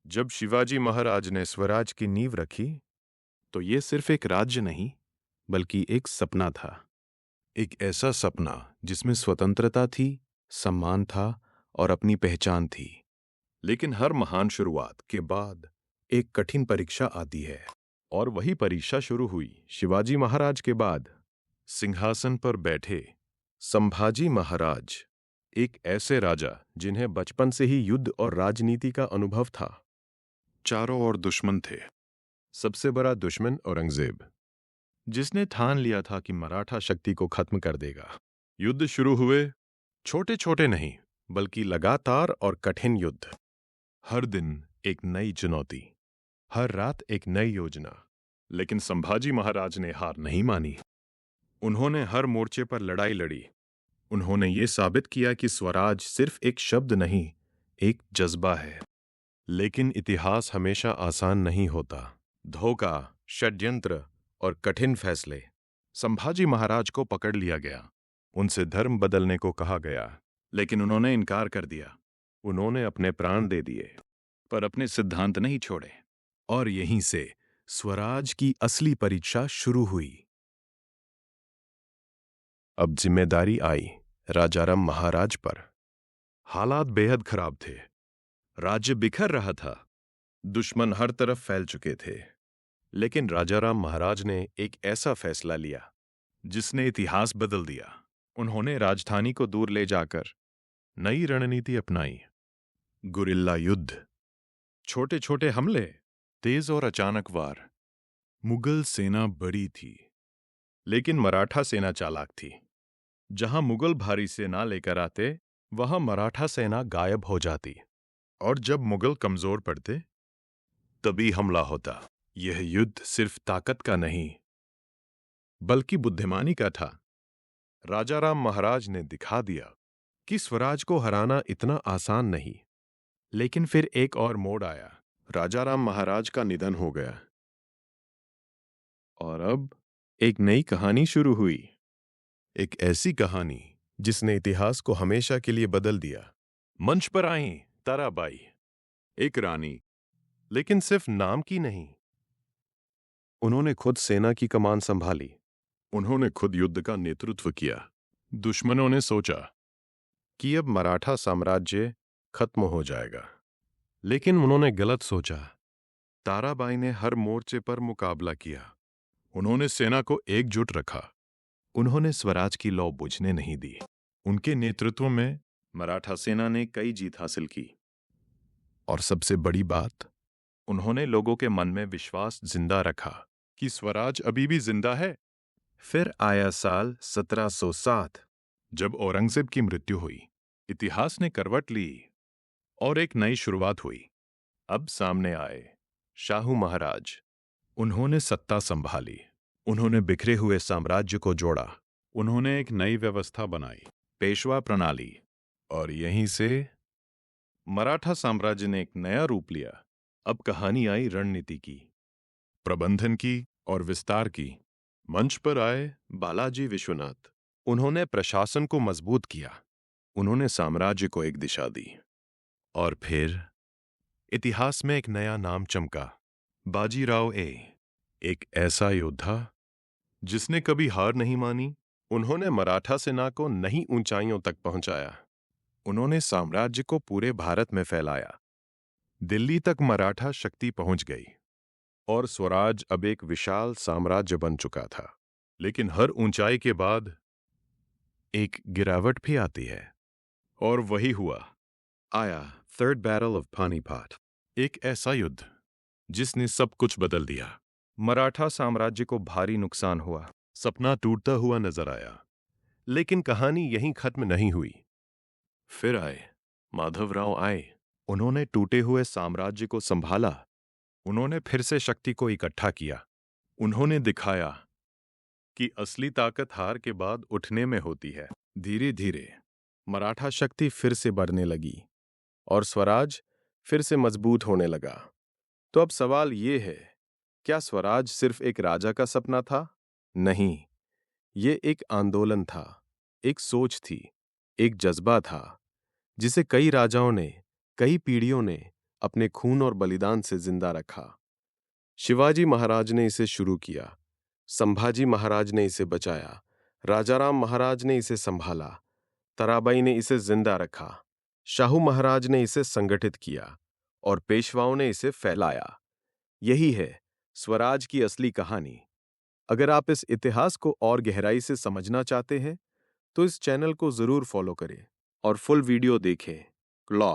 जब शिवाजी महाराज ने स्वराज की नींव रखी तो ये सिर्फ एक राज्य नहीं बल्कि एक सपना था। एक ऐसा सपना जिसमें स्वतंत्रता थी, सम्मान था और अपनी पहचान थी। लेकिन हर महान शुरुआत के बाद एक कठिन परीक्षा आती है, और वही परीक्षा शुरू हुई शिवाजी महाराज के बाद। सिंहासन पर बैठे संभाजी महाराज, एक ऐसे राजा जिन्हें बचपन से ही युद्ध और राजनीति का अनुभव था। चारों ओर दुश्मन थे। सबसे बड़ा दुश्मन औरंगजेब, जिसने ठान लिया था कि मराठा शक्ति को खत्म कर देगा। युद्ध शुरू हुए, छोटे छोटे नहीं बल्कि लगातार और कठिन युद्ध। हर दिन एक नई चुनौती, हर रात एक नई योजना। लेकिन संभाजी महाराज ने हार नहीं मानी। उन्होंने हर मोर्चे पर लड़ाई लड़ी। उन्होंने ये साबित किया कि स्वराज सिर्फ एक शब्द नहीं, एक जज्बा है। लेकिन इतिहास हमेशा आसान नहीं होता। धोखा, षड्यंत्र और कठिन फैसले। संभाजी महाराज को पकड़ लिया गया। उनसे धर्म बदलने को कहा गया, लेकिन उन्होंने इनकार कर दिया। उन्होंने अपने प्राण दे दिए, पर अपने सिद्धांत नहीं छोड़े। और यहीं से स्वराज की असली परीक्षा शुरू हुई। अब जिम्मेदारी आई राजाराम महाराज पर। हालात बेहद खराब थे। राज्य बिखर रहा था। दुश्मन हर तरफ फैल चुके थे। लेकिन राजाराम महाराज ने एक ऐसा फैसला लिया जिसने इतिहास बदल दिया। उन्होंने राजधानी को दूर ले जाकर नई रणनीति अपनाई। गुरिल्ला युद्ध, छोटे छोटे हमले, तेज और अचानक वार। मुगल सेना बड़ी थी, लेकिन मराठा सेना चालाक थी। जहां मुगल भारी सेना लेकर आते, वहां मराठा सेना गायब हो जाती। और जब मुगल कमजोर पड़ते, तभी हमला होता। यह युद्ध सिर्फ ताकत का नहीं, बल्कि बुद्धिमानी का था। राजाराम महाराज ने दिखा दिया कि स्वराज को हराना इतना आसान नहीं। लेकिन फिर एक और मोड़ आया। राजाराम महाराज का निधन हो गया, और अब एक नई कहानी शुरू हुई। एक ऐसी कहानी जिसने इतिहास को हमेशा के लिए बदल दिया। मंच पर आईं ताराबाई, एक रानी, लेकिन सिर्फ नाम की नहीं। उन्होंने खुद सेना की कमान संभाली। उन्होंने खुद युद्ध का नेतृत्व किया। दुश्मनों ने सोचा कि अब मराठा साम्राज्य खत्म हो जाएगा, लेकिन उन्होंने गलत सोचा। ताराबाई ने हर मोर्चे पर मुकाबला किया। उन्होंने सेना को एकजुट रखा। उन्होंने स्वराज की लौ बुझने नहीं दी। उनके नेतृत्व में मराठा सेना ने कई जीत हासिल की। और सबसे बड़ी बात, उन्होंने लोगों के मन में विश्वास जिंदा रखा कि स्वराज अभी भी जिंदा है। फिर आया साल 1707, जब औरंगजेब की मृत्यु हुई। इतिहास ने करवट ली और एक नई शुरुआत हुई। अब सामने आए शाहू महाराज। उन्होंने सत्ता संभाली। उन्होंने बिखरे हुए साम्राज्य को जोड़ा। उन्होंने एक नई व्यवस्था बनाई, पेशवा प्रणाली। और यहीं से मराठा साम्राज्य ने एक नया रूप लिया। अब कहानी आई रणनीति की, प्रबंधन की और विस्तार की। मंच पर आए बालाजी विश्वनाथ। उन्होंने प्रशासन को मजबूत किया। उन्होंने साम्राज्य को एक दिशा दी। और फिर इतिहास में एक नया नाम चमका, बाजीराव ए, एक ऐसा योद्धा जिसने कभी हार नहीं मानी। उन्होंने मराठा सेना को नई ऊंचाइयों तक पहुंचाया। उन्होंने साम्राज्य को पूरे भारत में फैलाया। दिल्ली तक मराठा शक्ति पहुंच गई, और स्वराज अब एक विशाल साम्राज्य बन चुका था। लेकिन हर ऊंचाई के बाद एक गिरावट भी आती है। और वही हुआ। आया थर्ड बैटल ऑफ पानीपत, एक ऐसा युद्ध जिसने सब कुछ बदल दिया। मराठा साम्राज्य को भारी नुकसान हुआ। सपना टूटता हुआ नजर आया। लेकिन कहानी यहीं खत्म नहीं हुई। फिर आए माधवराव आए। उन्होंने टूटे हुए साम्राज्य को संभाला। उन्होंने फिर से शक्ति को इकट्ठा किया। उन्होंने दिखाया कि असली ताकत हार के बाद उठने में होती है। धीरे धीरे मराठा शक्ति फिर से बढ़ने लगी, और स्वराज फिर से मजबूत होने लगा। तो अब सवाल ये है, क्या स्वराज सिर्फ एक राजा का सपना था? नहीं, ये एक आंदोलन था, एक सोच थी, एक जज्बा था, जिसे कई राजाओं ने, कई पीढ़ियों ने अपने खून और बलिदान से जिंदा रखा। शिवाजी महाराज ने इसे शुरू किया, संभाजी महाराज ने इसे बचाया, राजाराम महाराज ने इसे संभाला, ताराबाई ने इसे जिंदा रखा, शाहू महाराज ने इसे संगठित किया और पेशवाओं ने इसे फैलाया। यही है स्वराज की असली कहानी। अगर आप इस इतिहास को और गहराई से समझना चाहते हैं तो इस चैनल को जरूर फॉलो करें और फुल वीडियो देखें। लॉ